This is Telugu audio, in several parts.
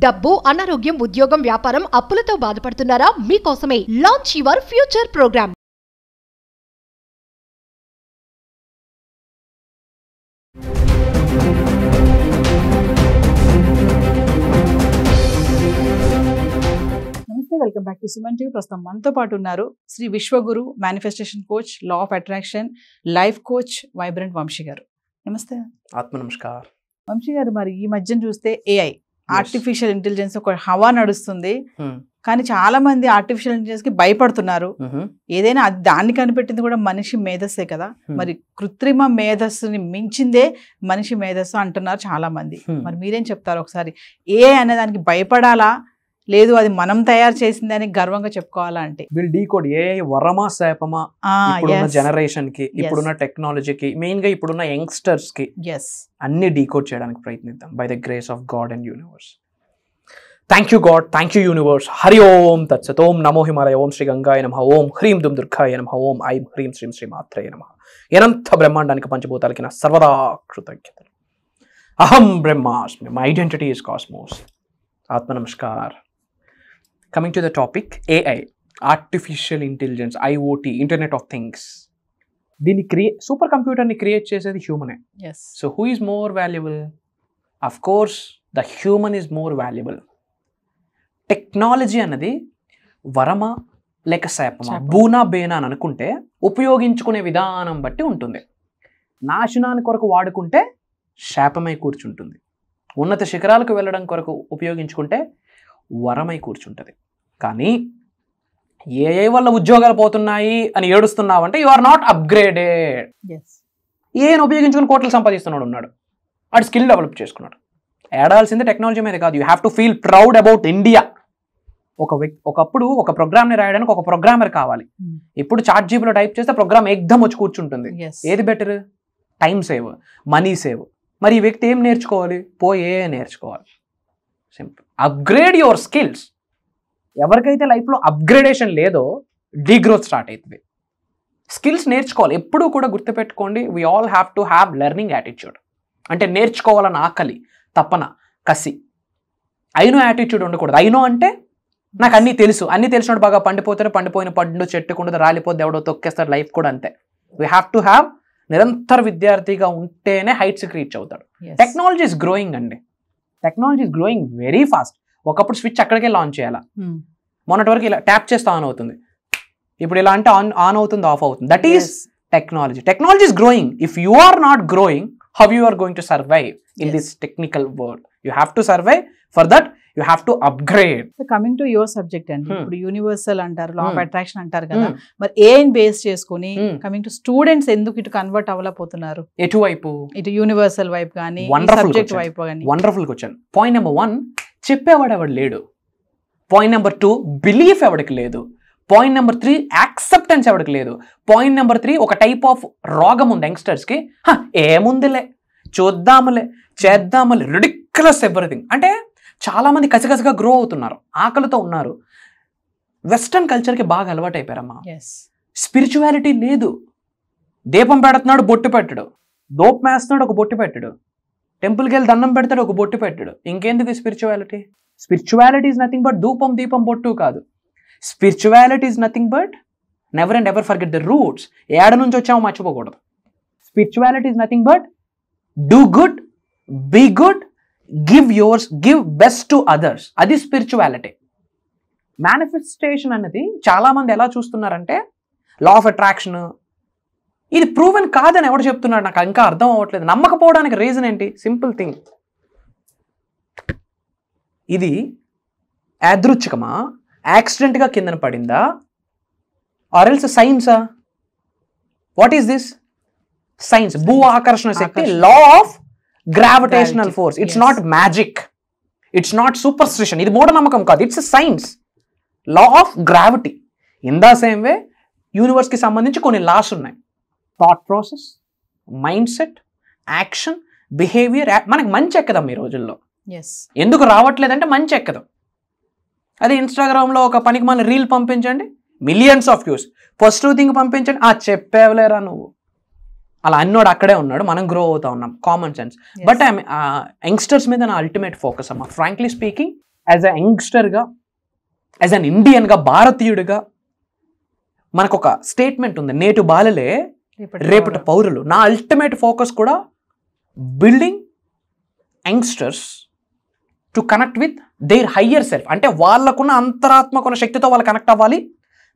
డబ్బు, అనారోగ్యం, ఉద్యోగం, వ్యాపారం, అప్పులతో బాధపడుతున్నారా? మీకోసమే లాంచ్ యువర్ ఫ్యూచర్ ప్రోగ్రామ్. నమస్తే, welcome back to Suman TV. ప్రస్తుతం మనతో పాటు ఉన్నారు Shri Vishwaguru, manifestation coach, law of attraction, life coach, vibrant Vamshi గారు. నమస్తే. ఆత్మ నమస్కార్ వంశీ గారు, మరి ఈ మధ్యన చూస్తే ఏఐ, ఆర్టిఫిషియల్ ఇంటెలిజెన్స్ ఒక హవా నడుస్తుంది. కానీ చాలా మంది ఆర్టిఫిషియల్ ఇంటెలిజెన్స్ కి భయపడుతున్నారు. ఏదైనా దాన్ని కనిపెట్టింది కూడా మనిషి మేధస్సే కదా. మరి కృత్రిమ మేధస్సుని మించిందే మనిషి మేధస్సు అంటున్నారు చాలా మంది. మరి మీరేం చెప్తారు? ఒకసారి ఏఐ అనే దానికి భయపడాలా, లేదు అది మనం తయారు చేసిందని గర్వంగా చెప్పుకోవాలా? అంటే వీళ్ళు డీకోడ్ ఏ వరమా శాపమా ఇప్పుడున్న జనరేషన్ కి, ఇప్పుడున్న టెక్నాలజీకి, మెయిన్ గా ఇప్పుడున్న యంగ్స్టర్స్ కి అన్ని డీకోడ్ చేయడానికి ప్రయత్నిద్దాం by the grace of God and universe. Thank you God, thank you universe. హరి ఓం తత్సత్. ఓం నమో హిమాలయ. ఓం శ్రీ గంగాయ నమః. ఓం హ్రీం దుమ్ దుర్గాయ నమః. ఓం ఐం హ్రీం శ్రీం శ్రీ మాత్రయ నమః. అనంత బ్రహ్మాండానికి పంచభూతాలకి నా సర్వదా కృతజ్ఞతలు. అహం బ్రహ్మాస్మి, మై ఐడెంటిటీ ఇస్ కాస్మోస్. ఆత్మ namaskar. Coming to the topic, AI, Artificial Intelligence, IoT, Internet of Things. దీన్ని సూపర్ కంప్యూటర్ని క్రియేట్ చేసేది హ్యూమనే. So who is more valuable? Of course the human is more valuable. Technology అన్నది వరమా లేక శాపమా, బూనా బేనా అని అనుకుంటే ఉపయోగించుకునే విధానం బట్టి ఉంటుంది. నాశనాన్ని కొరకు వాడుకుంటే శాపమై కూర్చుంటుంది. ఉన్నత శిఖరాలకు వెళ్ళడం కొరకు ఉపయోగించుకుంటే వరమై కూర్చుంటుంది. కానీ ఏఐ వల్ల ఉద్యోగాలు పోతున్నాయి అని ఏడుస్తున్నావంటే యు ఆర్ నాట్ అప్గ్రేడెడ్. ఏఐని ఉపయోగించుకుని కోట్లు సంపాదిస్తున్నాడు ఉన్నాడు, వాడు స్కిల్ డెవలప్ చేసుకున్నాడు. ఏడాల్సిందే టెక్నాలజీ మీద కాదు. You have to feel proud about India. ఒకప్పుడు ఒక ప్రోగ్రామ్ని రాయడానికి ఒక ప్రోగ్రామర్ కావాలి. ఇప్పుడు చాట్ జీపీలో టైప్ చేస్తే ప్రోగ్రామ్ ఎగ్దమ్ వచ్చి కూర్చుంటుంది. ఏది better? Time save, money save. మరి ఈ వ్యక్తి ఏం నేర్చుకోవాలి? పోయే నేర్చుకోవాలి. సింపుల్. Upgrade your skills. ఎవరికైతే లైఫ్లో అప్గ్రేడేషన్ లేదో డీగ్రోత్ స్టార్ట్ అవుతుంది. స్కిల్స్ నేర్చుకోవాలి. ఎప్పుడూ కూడా గుర్తుపెట్టుకోండి, we all have to have learning attitude. అంటే నేర్చుకోవాలని ఆకలి, తపన, కసి. అయినో యాటిట్యూడ్ ఉండకూడదు. అయినో అంటే నాకు అన్నీ తెలుసు, అన్నీ తెలిసినట్టు బాగా పండిపోతారు, పండిపోయిన పండు చెట్టుకుంటుంది, రాలిపోతే ఎవడో తొక్కేస్తారు. లైఫ్ కూడా అంతే. వీ హ్యావ్ టు హ్యావ్ నిరంతర విద్యార్థిగా ఉంటేనే హైట్స్కి రీచ్ అవుతాడు. టెక్నాలజీ ఇస్ గ్రోయింగ్ అండి. Technology is growing very fast. ఒకప్పుడు స్విచ్ అక్కడికే లాంచ్ చేయాలా, మొన్నటి వరకు ఇలా ట్యాప్ చేస్తే ఆన్ అవుతుంది, ఇప్పుడు ఇలా అంటే ఆన్ అవుతుంది, ఆఫ్ అవుతుంది. That is technology. Technology is growing. If you are not growing, how you are going to survive in this technical world? You have to survive. For that you have to upgrade. Coming to your subject అండి, ఇప్పుడు యూనివర్సల్ అంటారు, లా ఆఫ్ అట్రాక్షన్ అంటారు కదా. మరి ఏఐని బేస్ చేసుకుని కమింగ్ టు స్టూడెంట్స్ ఎందుకు ఇటు కన్వర్ట్ అవ్వలేకపోతున్నారు? ఎటువైపు? ఇటు యూనివర్సల్ వైపు కానీ సబ్జెక్ట్ వైపు కానీ. Wonderful question. పాయింట్ నెంబర్ 1, చెప్పేవాడు ఎవడు లేడు. పాయింట్ నెంబర్ 2, బిలీఫ్ ఎవడికి లేదు. పాయింట్ నెంబర్ 3, యాక్సెప్టెన్స్ ఎవడికి లేదు. పాయింట్ నెంబర్ 3, ఒక టైప్ ఆఫ్ రోగం ఉంది యంగ్స్టర్స్కి. ఏముందిలే, చూద్దాములే, చేద్దాములే, రిడిక్యులస్ ఎవ్రీథింగ్. అంటే చాలామంది కసికసిగా గ్రో అవుతున్నారు, ఆకలితో ఉన్నారు. వెస్టర్న్ కల్చర్కి బాగా అలవాటు అయిపోయారమ్మా. స్పిరిచువాలిటీ లేదు. దీపం పెడుతున్నాడు, బొట్టు పెట్టడు. దోప్ మేస్తున్నాడు, ఒక బొట్టు పెట్టడు. టెంపుల్కి వెళ్ళి దండం పెడతాడు, ఒక బొట్టు పెట్టాడు. ఇంకెందుకు spirituality? Spirituality is nothing but ధూపం, దీపం, బొట్టు కాదు. Spirituality is nothing but never and ever forget the roots. ఏడ నుంచి వచ్చామో మర్చిపోకూడదు. Spirituality is nothing but do good, be good, give best to others. అది స్పిరిచువాలిటీ. మేనిఫెస్టేషన్ అన్నది చాలామంది ఎలా చూస్తున్నారంటే లా ఆఫ్ అట్రాక్షన్ ఇది ప్రూవెన్ కాదని ఎవడు చెప్తున్నాడు? నాకు ఇంకా అర్థం అవ్వట్లేదు. నమ్మకపోవడానికి రీజన్ ఏంటి? Simple thing. ఇది యాదృచ్ఛికమా, యాక్సిడెంట్గా కిందన పడిందా, or else సైన్సా? What is this? Science. భూ ఆకర్షణ శక్తి, law of gravitational force. It's not magic, it's not superstition. ఇది మూఢనమ్మకం కాదు, it's science. Law of gravity. In the same way యూనివర్స్కి సంబంధించి కొన్ని లాస్ ఉన్నాయి. Thought process, mind set, action, behaviour. మనకి మంచి ఎక్కదాం ఈ రోజుల్లో. ఎందుకు రావట్లేదంటే మంచి ఎక్కదాం. అదే ఇన్స్టాగ్రామ్లో ఒక పనికి మన రీల్ పంపించండి, millions of views. Positive thing పంపించండి, చెప్పేవలేరా నువ్వు. అలా అన్నోడు అక్కడే ఉన్నాడు, మనం గ్రో అవుతా ఉన్నాం. Common sense. బట్ యంగ్స్టర్స్ మీద నా అల్టిమేట్ ఫోకస్ అమ్మా. ఫ్రాంక్లీ స్పీకింగ్, యాజ్ అ యంగ్స్టర్గా, యాజ్ అన్ ఇండియన్గా, భారతీయుడిగా మనకు ఒక స్టేట్మెంట్ ఉంది, నేటి బాలలే రేపటి పౌరులు. నా అల్టిమేట్ ఫోకస్ కూడా building youngsters to connect with their higher self. అంటే వాళ్ళకున్న అంతరాత్మకున్న శక్తితో వాళ్ళు కనెక్ట్ అవ్వాలి,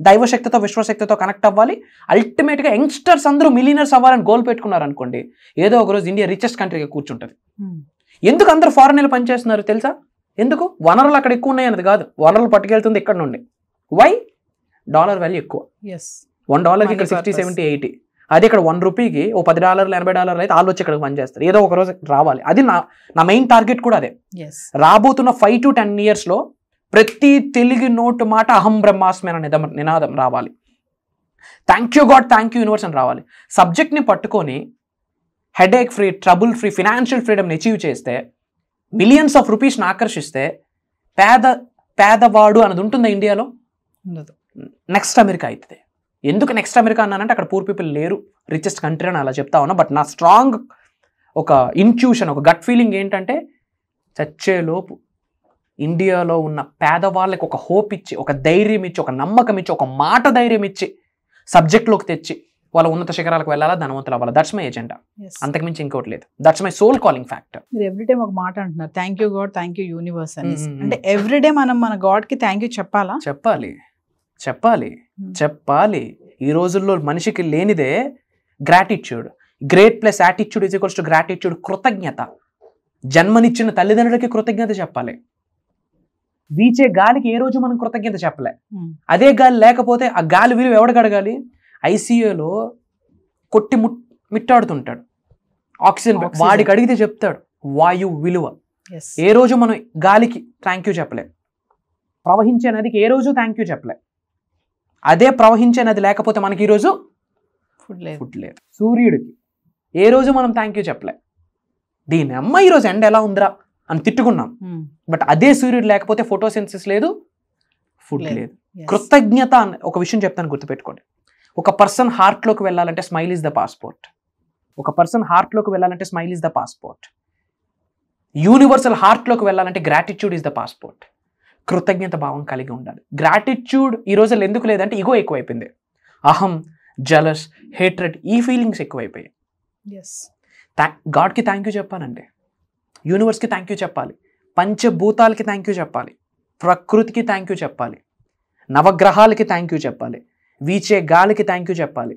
దైవశక్తితో విశ్వశక్తితో కనెక్ట్ అవ్వాలి. అల్టిమేట్గా యంగ్స్టర్స్ అందరూ మిలియనర్స్ అవ్వాలని గోల్ పెట్టుకున్నారు అనుకోండి, ఏదో ఒక రోజు ఇండియా రిచెస్ట్ కంట్రీగా కూర్చుంటుంది. ఎందుకు అందరూ ఫారెన్ వెళ్ళి పనిచేస్తున్నారు తెలుసా? ఎందుకు? వనరులు అక్కడ ఎక్కువ ఉన్నాయి అన్నది కాదు, వనరులు పట్టుకెళ్తుంది ఇక్కడ నుండి. వై? డాలర్ వాల్యూ ఎక్కువ. $1 ఇక్కడ 60, 70, 80. అదే ఇక్కడ $1 ఓ $10, $80 అయితే వాళ్ళు వచ్చి ఇక్కడికి పనిచేస్తారు. ఏదో ఒక రోజు రావాలి. అది నా మెయిన్ టార్గెట్ కూడా అదే. రాబోతున్న 5 to 10 yearsలో ప్రతి తెలుగు నోటు మాట అహం బ్రహ్మాస్మి అనే నినాదం రావాలి. Thank you God, thank you universe అని రావాలి. సబ్జెక్ట్ని పట్టుకొని headache free, trouble free, financial ఫ్రీడమ్ని అచీవ్ చేస్తే, మిలియన్స్ ఆఫ్ రూపీస్ని ఆకర్షిస్తే, పేదవాడు అన్నది ఉంటుందా ఇండియాలో? నెక్స్ట్ అమెరికా అవుతుంది. ఎందుకు నెక్స్ట్ అమెరికా అన్నానంటే అక్కడ పూర్ పీపుల్ లేరు, రిచెస్ట్ కంట్రీ అని అలా చెప్తా ఉన్నా. బట్ నా స్ట్రాంగ్ ఒక ఇంట్యూషన్, ఒక గట్ ఫీలింగ్ ఏంటంటే చచ్చేలోపు ఇండియాలో ఉన్న పేదవాళ్ళకి ఒక హోప్ ఇచ్చి, ఒక ధైర్యం ఇచ్చి, ఒక నమ్మకం ఇచ్చి, ఒక మాట ధైర్యం ఇచ్చి సబ్జెక్ట్లోకి తెచ్చి వాళ్ళ ఉన్నత శిఖరాలకు వెళ్ళాలా, ధనవంతులు అవ్వాలి. దట్స్ మై ఎజెండా, అంతకుమించి ఇంకోటి లేదు. That's my soul calling factor. మీరు ఎవ్రీడే ఒక మాట అంటున్నారు, thank you God, thank you universe అని. అంటే ఎవ్రీడే మనం మన గాడ్ కి థ్యాంక్ యూ చెప్పాలా? చెప్పాలి. ఈ రోజుల్లో మనిషికి లేనిదే gratitude. Great plus attitude is equals to gratitude. కృతజ్ఞత. జన్మనిచ్చిన తల్లిదండ్రులకి కృతజ్ఞత చెప్పాలి. వీచే గాలికి ఏ రోజు మనం కృతజ్ఞత చెప్పలే. అదే గాలి లేకపోతే ఆ గాలి విలువ ఎవడికి అడగాలి? ఐసీయూలో కొట్టి మిట్టాడుతుంటాడు ఆక్సిజన్, వాడికి అడిగితే చెప్తాడు వాయు విలువ. ఏ రోజు మనం గాలికి థ్యాంక్ యూ చెప్పలే. ప్రవహించే నదికి ఏ రోజు థ్యాంక్ యూ చెప్పలే. అదే ప్రవహించే నది లేకపోతే మనకి ఈరోజు ఫుడ్ లేదు. సూర్యుడికి ఏ రోజు మనం థ్యాంక్ యూ చెప్పలే. దీని అమ్మ ఈరోజు ఎండ ఎలా ఉందిరా అని తిట్టుకున్నాం. బట్ అదే సూర్యుడు లేకపోతే ఫోటోసిన్సిస్ లేదు, ఫుడ్ లేదు. కృతజ్ఞత ఒక విషయం చెప్తాను, గుర్తుపెట్టుకోండి. ఒక పర్సన్ హార్ట్లోకి వెళ్ళాలంటే smile is the passport. Universal హార్ట్లోకి వెళ్ళాలంటే గ్రాటిట్యూడ్ ఈజ్ ద పాస్పోర్ట్. కృతజ్ఞత భావం కలిగి ఉండాలి. గ్రాటిట్యూడ్ ఈ రోజుల్లో ఎందుకు లేదంటే ఈగో ఎక్కువైపోయింది. అహం, జలస్, హేట్రెడ్, ఈ ఫీలింగ్స్ ఎక్కువైపోయాయి. గాడ్కి థ్యాంక్ యూ చెప్పాలండి, యూనివర్స్కి థ్యాంక్ యూ చెప్పాలి, పంచభూతాలకి థ్యాంక్ యూ చెప్పాలి, ప్రకృతికి థ్యాంక్ యూ చెప్పాలి, నవగ్రహాలకి థ్యాంక్ యూ చెప్పాలి, వీచే గాలికి థ్యాంక్ యూ చెప్పాలి,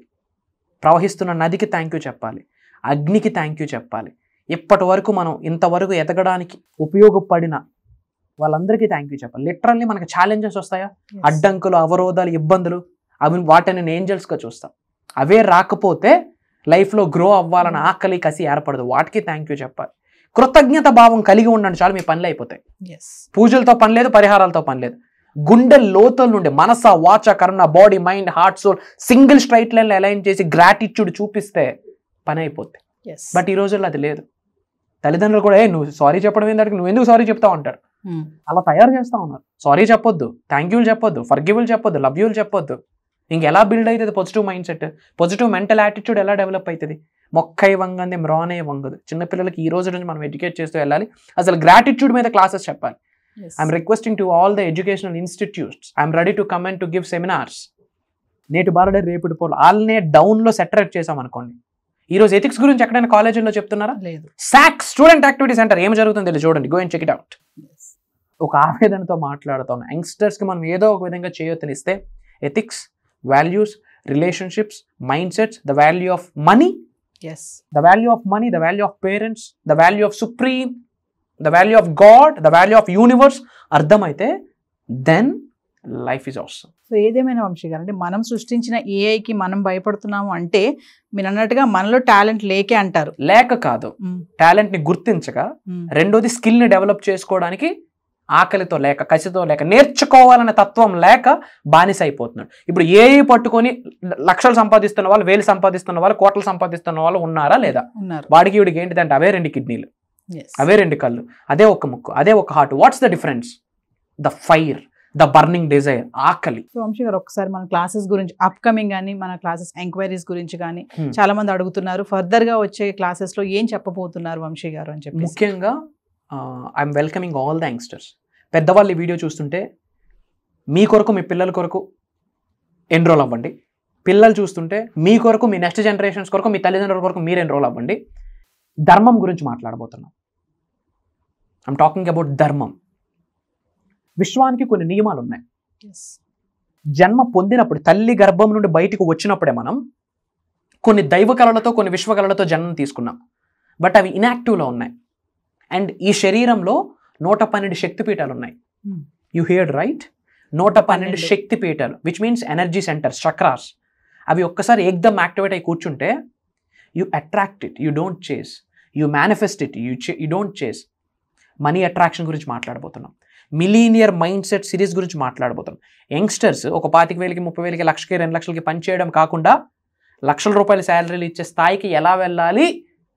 ప్రవహిస్తున్న నదికి థ్యాంక్ యూ చెప్పాలి, అగ్నికి థ్యాంక్ యూ చెప్పాలి. ఇప్పటి వరకు మనం ఇంతవరకు ఎదగడానికి ఉపయోగపడిన వాళ్ళందరికీ థ్యాంక్ యూ చెప్పాలి. లిటరల్లీ మనకి ఛాలెంజెస్ వస్తాయా, అడ్డంకులు, అవరోధాలు, ఇబ్బందులు, వాటిని నేను ఏంజల్స్గా చూస్తాం. అవే రాకపోతే లైఫ్లో గ్రో అవ్వాలని ఆకలి, కసి ఏర్పడదు. వాటికి థ్యాంక్ యూ చెప్పాలి. కృతజ్ఞత భావం కలిగి ఉండండి చాలు, మీ పనులు అయిపోతాయి. పూజలతో పని లేదు, పరిహారాలతో పని లేదు. గుండె లోతుల నుండి మనస, వాచ, కర్మ, body, mind, heart, soul single straight లైన్లో అలైన్ చేసి గ్రాటిట్యూడ్ చూపిస్తే పని అయిపోద్ది. బట్ ఈ రోజుల్లో అది లేదు. తల్లిదండ్రులు కూడా నువ్వు సారీ చెప్పడం ఏంటంటే నువ్వు ఎందుకు సారీ చెప్తావు అంటారు. అలా తయారు చేస్తా ఉన్నారు. సారీ చెప్పొద్దు, థ్యాంక్ యూలు చెప్పొద్దు, ఫర్గివ్లు చెప్పొద్దు, లవ్ యూలు చెప్పొద్దు. ఇంకెలా బిల్డ్ అవుతుంది positive mind set, positive mental attitude ఎలా డెవలప్ అవుతుంది? మొక్కై వంగంది మ్రానే వంగదు. చిన్నపిల్లలకి ఈ రోజు నుంచి మనం ఎడ్యుకేట్ చేస్తూ వెళ్ళాలి. అసలు గ్రాటిట్యూడ్ మీద క్లాసెస్ చెప్పాలి. I'm requesting to all the educational institutes, I'm ready to come and to give seminars. నేటి బాలుడే రేపటి పోలు వాళ్ళనే డౌన్లో సెటరేట్ చేసాం అనుకోండి. ఈ రోజు ఎథిక్స్ గురించి ఎక్కడైనా కాలేజీలో చెప్తున్నారా? లేదు. సాక్ స్టూడెంట్ యాక్టివిటీ సెంటర్ ఏం జరుగుతుందో చూడండి, go and check it out. ఒక ఆవేదనతో మాట్లాడుతాం. యంగ్స్టర్స్కి మనం ఏదో ఒక విధంగా చేయొత్తనిస్తే ethics, values, relationships, mind sets, the value of money, the value of money, the value of parents, the value of supreme, the value of God, the value of universe అర్థమైతే then life is awesome. So ఏదేమైనా వంశీ గారు, అంటే మనం సృష్టించిన ఏఐకి మనం భయపడుతున్నాము అంటే మీరు అన్నట్టుగా మనలో టాలెంట్ లేకే అంటారు. లేక కాదు, టాలెంట్ని గుర్తించగా, రెండోది స్కిల్ని డెవలప్ చేసుకోవడానికి ఆకలితో లేక, కసితో లేక, నేర్చుకోవాలనే తత్వం లేక బానిస అయిపోతున్నాడు. ఇప్పుడు ఏఐ పట్టుకొని లక్షలు సంపాదిస్తున్న వాళ్ళు, వేలు సంపాదిస్తున్న వాళ్ళు, కోట్లు సంపాదిస్తున్న వాళ్ళు ఉన్నారా లేదా? వాడికి వీడికి ఏంటిదంటే అవే 2 కిడ్నీలు, అవే 2 కళ్ళు, అదే ఒక ముక్కు, అదే ఒక heart. What's the difference? The fire, the burning desire, ఆకలి. వంశీ గారు, ఒకసారి మన క్లాసెస్ గురించి, అప్కమింగ్ కానీ మన క్లాసెస్ ఎంక్వైరీస్ గురించి కానీ చాలా మంది అడుగుతున్నారు. ఫర్దర్ గా వచ్చే క్లాసెస్ లో ఏం చెప్పబోతున్నారు వంశీ గారు అని చెప్పి. ముఖ్యంగా I'm welcoming all the youngsters. పెద్దవాళ్ళు ఈ వీడియో చూస్తుంటే మీ కొరకు మీ పిల్లల కొరకు ఎన్రోల్ అవ్వండి. పిల్లలు చూస్తుంటే మీ కొరకు మీ నెక్స్ట్ జనరేషన్స్ కొరకు మీ తల్లిదండ్రుల కొరకు మీరు ఎన్రోల్ అవ్వండి. ధర్మం గురించి మాట్లాడబోతున్నాం. ఐఎమ్ టాకింగ్ అబౌట్ ధర్మం. విశ్వానికి కొన్ని నియమాలు ఉన్నాయి. జన్మ పొందినప్పుడు తల్లి గర్భం నుండి బయటకు వచ్చినప్పుడే మనం కొన్ని దైవ కళలతో కొన్ని విశ్వ కళలతో జన్మం తీసుకున్నాం. బట్ అవి ఇన్యాక్టివ్లో ఉన్నాయి. అండ్ ఈ శరీరంలో 112 శక్తిపీఠాలు ఉన్నాయి. యూ హియర్డ్ రైట్, 112 శక్తిపీఠాలు, which means energy centres, chakras. అవి ఒక్కసారి ఏకదమ్ యాక్టివేట్ అయి కూర్చుంటే you attract it, you don't chase. You manifest it, you don't chase. Money attraction గురించి మాట్లాడబోతున్నాం. మిలీనియర్ మైండ్ సెట్ సిరీస్ గురించి మాట్లాడబోతున్నాం. యంగ్స్టర్స్ ఒక 25,000, 30,000, 1,00,000, 2,00,000 పని చేయడం కాకుండా లక్షల రూపాయల శాలరీలు ఇచ్చే స్థాయికి ఎలా వెళ్ళాలి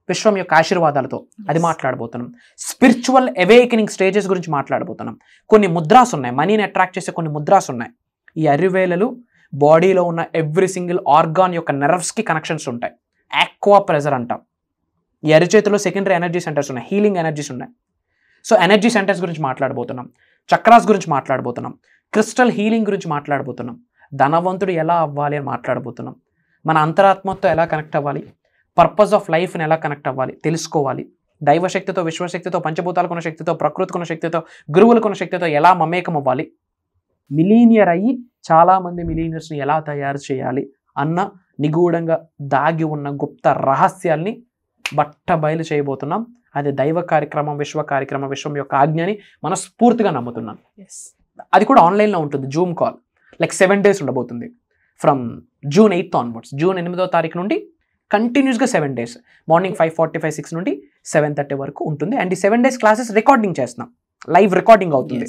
విశ్వం యొక్క ఆశీర్వాదాలతో, అది మాట్లాడబోతున్నాం. స్పిరిచువల్ అవేకనింగ్ స్టేజెస్ గురించి మాట్లాడబోతున్నాం. కొన్ని ముద్రాస్ ఉన్నాయి, మనీని అట్రాక్ట్ చేసే కొన్ని ముద్రాస్ ఉన్నాయి. ఈ అరివేలలు బాడీలో ఉన్న ఎవ్రీ సింగిల్ ఆర్గాన్ యొక్క నెర్వ్స్కి కనెక్షన్స్ ఉంటాయి. ఆక్వా ప్రెజర్ అంటాం. ఈ అరిచేతిలో సెకండరీ ఎనర్జీ సెంటర్స్ ఉన్నాయి, హీలింగ్ ఎనర్జీస్ ఉన్నాయి. సో ఎనర్జీ సెంటర్స్ గురించి మాట్లాడబోతున్నాం. చక్రాస్ గురించి మాట్లాడబోతున్నాం. క్రిస్టల్ హీలింగ్ గురించి మాట్లాడబోతున్నాం. ధనవంతుడు ఎలా అవ్వాలి అని మాట్లాడబోతున్నాం. మన అంతరాత్మతో ఎలా కనెక్ట్ అవ్వాలి, పర్పస్ ఆఫ్ లైఫ్ని ఎలా కనెక్ట్ అవ్వాలి తెలుసుకోవాలి. దైవశక్తితో, విశ్వశక్తితో, పంచభూతాలకున్న శక్తితో, ప్రకృతికున్న శక్తితో, గురువులకున్న శక్తితో ఎలా మమేకం అవ్వాలి, మిలీనియర్ అయ్యి చాలామంది మిలీనియర్స్ని ఎలా తయారు చేయాలి అన్న నిగూఢంగా దాగి ఉన్న గుప్త రహస్యాల్ని బట్టబయలు చేయబోతున్నాం. అది దైవ కార్యక్రమం, విశ్వ కార్యక్రమం, విశ్వం యొక్క ఆజ్ఞని మనస్ఫూర్తిగా నమ్ముతున్నాను. అది కూడా ఆన్లైన్లో ఉంటుంది, జూమ్ కాల్. లైక్ 7 days ఉండబోతుంది. From June 8th onwards, June 8వ తారీఖు నుండి కంటిన్యూస్గా 7 days, మార్నింగ్ 5:45, 6 నుండి 7:30 వరకు ఉంటుంది. అండ్ ఈ 7 days క్లాసెస్ రికార్డింగ్ చేస్తున్నాం, లైవ్ రికార్డింగ్ అవుతుంది.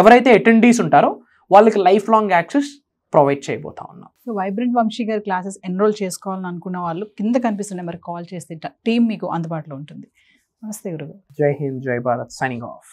ఎవరైతే అటెండీస్ ఉంటారో వాళ్ళకి లైఫ్ లాంగ్ యాక్సెస్ ప్రొవైడ్ చేయబోతా ఉన్నాం. సో వైబ్రెంట్ వంశీ గారి క్లాసెస్ ఎన్రోల్ చేసుకోవాలని అనుకున్న వాళ్ళు కింద కనిపిస్తున్న మరి కాల్ చేస్తే టీం మీకు అందుబాటులో ఉంటుంది. నమస్తే గురుగారు. జై హింద్, జై భారత్. Signing off.